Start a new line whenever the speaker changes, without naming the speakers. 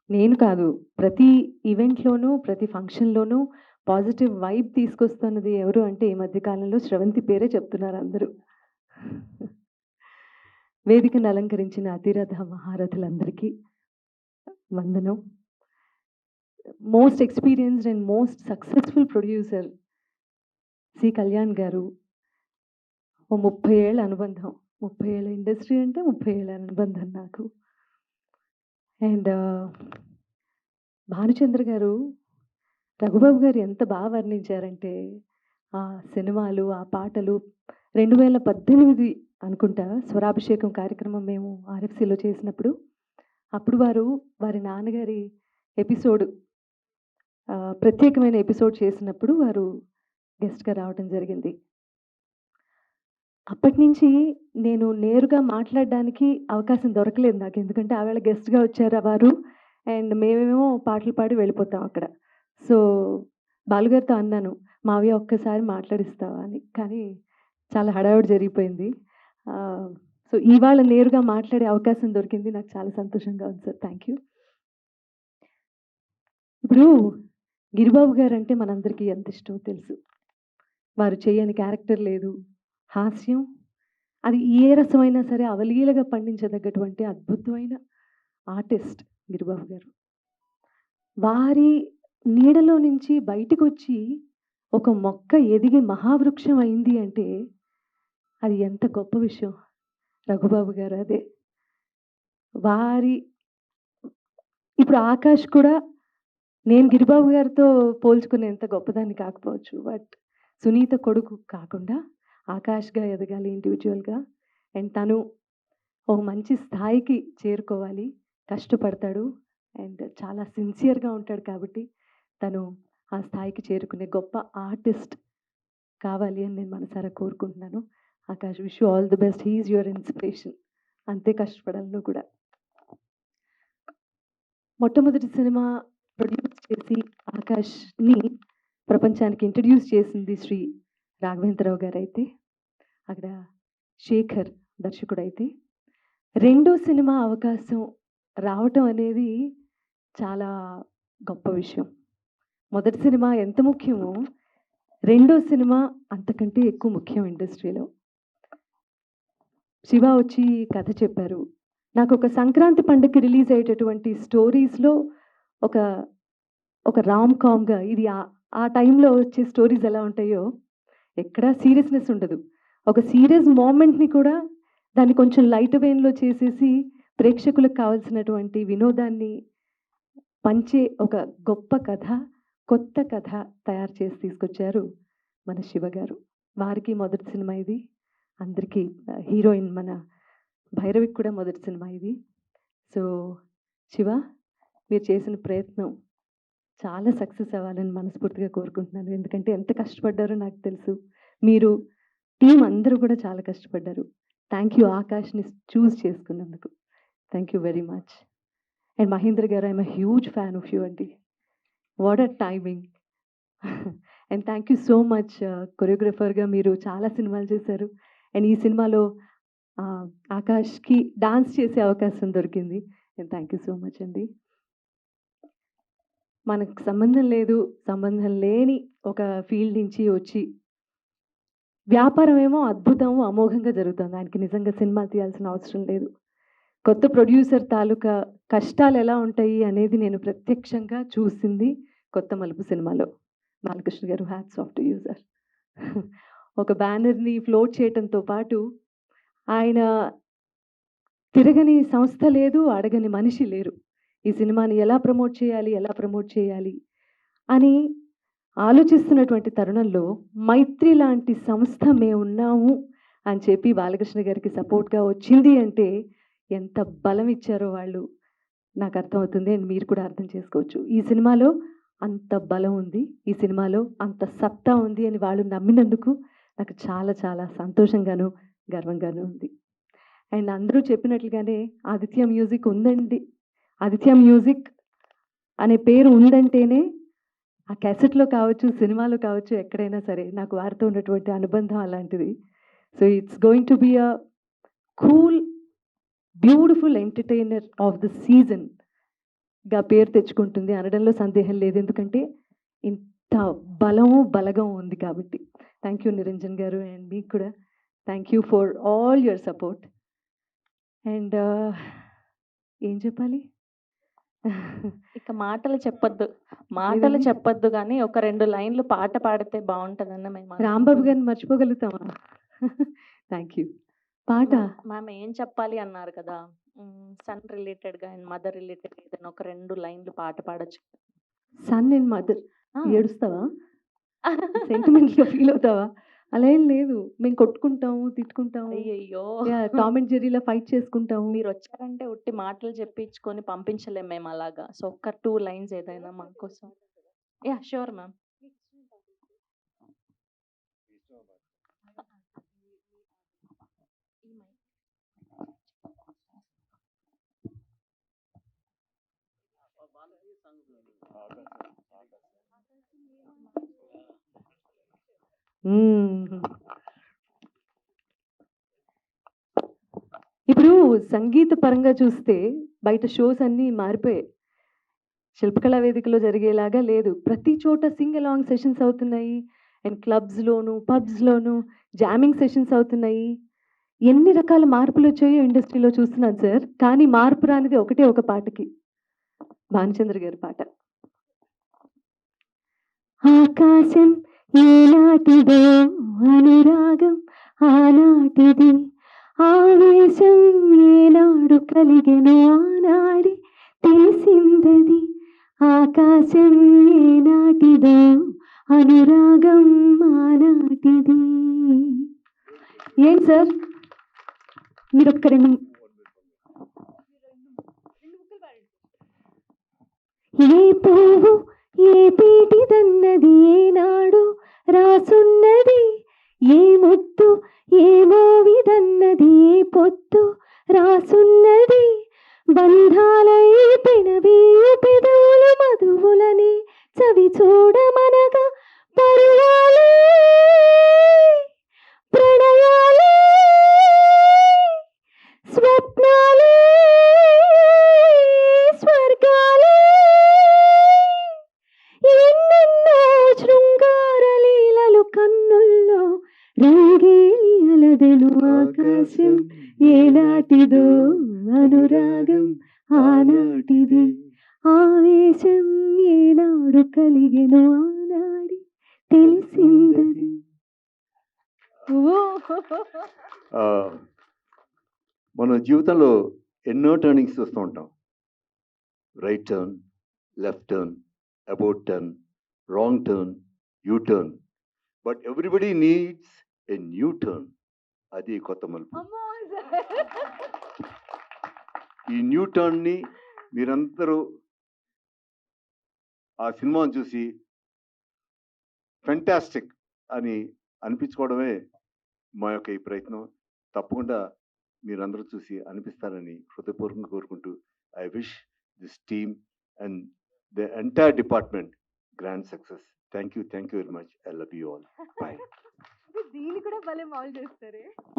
నేను కాదు. ప్రతి ఈవెంట్‌లోనూ, ప్రతి ఫంక్షన్‌లోనూ పాజిటివ్ వైబ్ తీసుకొస్తున్నది ఎవరు అంటే, ఈ మధ్య కాలంలో స్రవంతి పేరే చెప్తున్నారందరూ. వేదికను అలంకరించిన అతిరథ మహారథులందరికీ వందనం. Most experienced and most successful producer C. Kalyan గారు. ఓ 30 ఏళ్ల అనుబంధం. 30 ఏళ్ల ఇండస్ట్రీ అంటే 30 ఏళ్ల అనుబంధం నాకు. అండ్ భానుచంద్ర గారు, రఘుబాబు గారు ఎంత వర్ణించారంటే, ఆ సినిమాలు, ఆ పాటలు 2018 అనుకుంటా స్వరాభిషేకం కార్యక్రమం మేము ఆర్ఎఫ్‌సిలో చేసినప్పుడు, అప్పుడు వారు వారి నాన్నగారి ఎపిసోడ్ ప్రత్యేకమైన ఎపిసోడ్ చేసినప్పుడు వారు గెస్ట్‌గా రావటం జరిగింది. అప్పటినుంచి నేను నేరుగా మాట్లాడడానికి అవకాశం దొరకలేదు నాకు. ఎందుకంటే ఆవేళ గెస్ట్‌గా వచ్చారు వారు. అండ్ మేమేమో పాటలు పాడి వెళ్ళిపోతాం అక్కడ. సో, బాలుగారితో అన్నాను, "మావయ్య ఒక్కసారి మాట్లాడిస్తావా" అని. కానీ చాలా హడావిడి జరిగిపోయింది. ఆహ్, సో, ఇవాళ నేరుగా మాట్లాడే అవకాశం దొరికింది. నాకు చాలా సంతోషంగా ఉంది సార్. Thank you. ఇప్పుడు గిరిబాబు గారంటే మనందరికీ ఎంత ఇష్టమో తెలుసు. వారు చేయని క్యారెక్టర్ లేదు. హాస్యం అది ఏ రసమైనా సరే అవలీలగా పండించదగ్గటువంటి అద్భుతమైన ఆర్టిస్ట్ గిరిబాబు గారు. వారి నీడలో నుంచి బయటికొచ్చి ఒక మొక్క ఎదిగి మహావృక్షం అయింది అంటే అది ఎంత గొప్ప విషయం. రఘుబాబు గారు అదే. వారి ఇప్పుడు 'ఆకాష్' కూడా నేను గిరిబాబు గారితో పోల్చుకునేంత గొప్పదాన్ని కాకపోవచ్చు. బట్ సునీత కొడుకు కాకుండా ఆకాష్‌గా ఎదగాలి ఇండివిడ్యువల్‌గా. అండ్ తను ఒక మంచి స్థాయికి చేరుకోవాలి. కష్టపడతాడు. అండ్ చాలా సిన్సియర్‌గా ఉంటాడు కాబట్టి, తను ఆ స్థాయికి చేరుకునే గొప్ప ఆర్టిస్ట్ కావాలి అని నేను మనసారా కోరుకుంటున్నాను. Akash wish you all the best. He is your inspiration. అంతే కష్టపడాలి నువ్వు కూడా. మొట్టమొదటి సినిమా ప్రొడ్యూస్ చేసి ఆకాష్‌ని ప్రపంచానికి ఇంట్రొడ్యూస్ చేసింది శ్రీ రాఘవేంద్రరావు గారైతే, అక్కడ శేఖర్ దర్శకుడైతే, రెండో సినిమా అవకాశం రావటం అనేది చాలా గొప్ప విషయం. మొదటి సినిమా ఎంత ముఖ్యమో, రెండో సినిమా అంతకంటే ఎక్కువ ముఖ్యం ఇండస్ట్రీలో. శివ వచ్చి కథ చెప్పారు. నాకొక సంక్రాంతి పండగకి రిలీజ్ అయ్యేటటువంటి స్టోరీస్‌లో ఒక, ఒక రామ్ కామ్‌గా ఇది ఆ టైంలో వచ్చే స్టోరీస్ ఎలా ఉంటాయో, ఎక్కడ సీరియస్‌నెస్ ఉండదు. ఒక సీరియస్ మొమెంట్‌ని కూడా దాన్ని కొంచెం లైట్ వెయిన్‌లో చేసేసి ప్రేక్షకులకు కావాల్సినటువంటి వినోదాన్ని పంచే ఒక గొప్ప కథ, కొత్త కథ తయారు చేసి తీసుకొచ్చారు మన శివ గారు. వారికి మొదటి సినిమా ఇది. అందరికీ హీరోయిన్ మన భైరవికి కూడా మొదటి సినిమా ఇది. సో, శివ మీరు చేసిన ప్రయత్నం చాలా సక్సెస్ అవ్వాలని మనస్ఫూర్తిగా కోరుకుంటున్నాను. ఎందుకంటే ఎంత కష్టపడ్డారో నాకు తెలుసు. మీరు టీమ్ అందరూ కూడా చాలా కష్టపడ్డారు. థాంక్ యూ ఆకాష్‌ని చూజ్ చేసుకున్నందుకు. Thank you very much. And Mahendra garu I am a huge fan of you అండి. What a timing. And thank you so much కొరియోగ్రాఫర్‌గా మీరు చాలా సినిమాలు చేశారు. అండ్ ఈ సినిమాలో ఆహ్, ఆకాష్‌కి డాన్స్ చేసే అవకాశం దొరికింది. And thank you so much అండి. మనకు సంబంధం లేదు, సంబంధం లేని ఒక ఫీల్డ్ నుంచి వచ్చి వ్యాపారం ఏమో అద్భుతం, అమోఘంగా జరుగుతుంది. ఆయనకి నిజంగా సినిమా తీయాల్సిన అవసరం లేదు. కొత్త ప్రొడ్యూసర్ తాలూకా కష్టాలెలా ఉంటాయి అనేది నేను ప్రత్యక్షంగా చూసింది 'కొత్త మలుపు' సినిమాలో. బాలకృష్ణ గారు hats off to you sir. ఒక బ్యానర్‌ని ఫ్లోట్ చేయటంతో పాటు ఆయన తిరగని సంస్థ లేదు, అడగని మనిషి లేరు. ఈ సినిమాని ఎలా ప్రమోట్ చేయాలి, ఎలా ప్రమోట్ చేయాలి అని ఆలోచిస్తున్నటువంటి తరుణంలో 'మైత్రి' లాంటి సంస్థ మేమున్నాము అని చెప్పి బాలకృష్ణ గారికి సపోర్ట్‌గా వచ్చింది అంటే ఎంత బలం ఇచ్చారో వాళ్ళు నాకర్థమవుతుంది. అండ్ మీరు కూడా అర్థం చేసుకోవచ్చు. ఈ సినిమాలో అంత బలం ఉంది. ఈ సినిమాలో అంత సత్తా ఉంది అని వాళ్ళు నమ్మినందుకు నాకు చాలా చాలా సంతోషంగాను, గర్వంగాను ఉంది. అండ్ అందరూ చెప్పినట్లుగానే ఆదిత్య మ్యూజిక్ ఉందండి. ఆదిత్య మ్యూజిక్ అనే పేరు ఉందంటేనే ఆ క్యాసెట్‌లో కావచ్చు, సినిమాలో కావచ్చు, ఎక్కడైనా సరే నాకు వారితో ఉన్నటువంటి అనుబంధం అలాంటిది. So, it's going to be a cool, beautiful entertainer of the season గా పేరు తెచ్చుకుంటుంది అనడంలో సందేహం లేదు. ఎందుకంటే ఇంత బలగం ఉంది కాబట్టి. థ్యాంక్ యూ నిరంజన్ గారు అండ్ మీకు కూడా. Thank you for all your support. And ఏం చెప్పాలి?
ఇక మాటలు చెప్పొద్దు.
ఏదండి?
చెప్పొద్దు గానీ, ఒక 2 లైన్‌లు పాట పాడితే బావుంటదని మేము
రాంబాబు గారిని మర్చిపోగలుగుతామా? Thank you. పాట
మ్యామ్ ఏం చెప్పాలి అన్నారు కదా! సన్ రిలేటెడ్‌గా అండ్ మదర్ రిలేటెడ్‌గా ఏదైనా ఒక 2 లైన్‌లు పాట పాడొచ్చు.
Sun and mother.
ఆ!
ఏడుస్తావా? సెంటిమెంట్‌గా ఫీల్ అవుతావా? అలా ఏం లేదు. మేము కొట్టుకుంటాము, తిట్టుకుంటాము.
అయ్యయ్యో!
టామ్ అండ్ జెర్రీలా ఫైట్ చేసుకుంటాము.
మీరొచ్చారంటే ఉట్టి మాటలు చెప్పించుకొని పంపించలేం మేము అలాగా. సో, ఒక్క 2 లైన్స్ ఏదైనా మా కోసం. యాహ్! Sure ma'am.
ఇప్పుడు సంగీత పరంగా చూస్తే బయట షోస్ అన్నీ మారిపోయాయి. శిల్పకళా వేదికలో జరిగేలాగా లేదు. ప్రతి చోట సింగ్ అలాంగ్ సెషన్స్ అవుతున్నాయి. అండ్ క్లబ్స్‌లోను, పబ్స్‌లోను జామింగ్ సెషన్స్ అవుతున్నాయి. ఎన్ని రకాల మార్పులొచ్చాయో ఇండస్ట్రీలో చూస్తున్నాను సార్. కానీ మార్పు రానిది ఒకటే ఒక పాటకి. భానుచంద్ర గారి పాట. ఆకాశం ఏనాటిదో అనురాగం ఆనాటిది ఆవేశం ఏనాడు కలిగెను ఆనాడి తెలిసిందది ఆకాశం ఏనాటిదో అనురాగం ఆనాటిది. ఏంటి సార్ మీరు ఒక్క రెండు ఏ పువ్వు ఏ పీటిదన్నది ఏనాడు రాసున్నది ఏ ముత్తు ఏ మోవిదన్నది ఏ పొత్తు రాసున్నది బంధాలై పినవీయు పెదవులు మధువులని చవి చూడమనగా పరువాలే ప్రణయాలే స్వప్నాలే స్వర్గాలే ఎన్నెన్నో శృంగార లీలలు కన్నుల్లో రంగేలి అలదెను ఆకాశం ఏనాటిదో అనురాగం ఆనాటిది ఆవేశం ఏనాడు కలిగెను ఆనాడి తెలిసిందది.
మన జీవితంలో ఎన్నో టర్నింగ్స్ చూస్తూ ఉంటాం. Right turn, left turn, about turn, wrong turn, you turn. But everybody needs a new turn. అది కొత్త మలుపు. ఈ న్యూ టర్న్ని మీరందరూ ఆ సినిమాను చూసి ఫెంటాస్టిక్ అని అనిపించుకోవడమే మా యొక్క ఈ ప్రయత్నం. తప్పకుండా మీరందరూ చూసి అనిపిస్తారని హృదయపూర్వకంగా కోరుకుంటూ I wish this team and the entire department grand success. Thank you very much. I love you all. Bye.
దీన్ని కూడా భలే మాల్ చేస్తారే.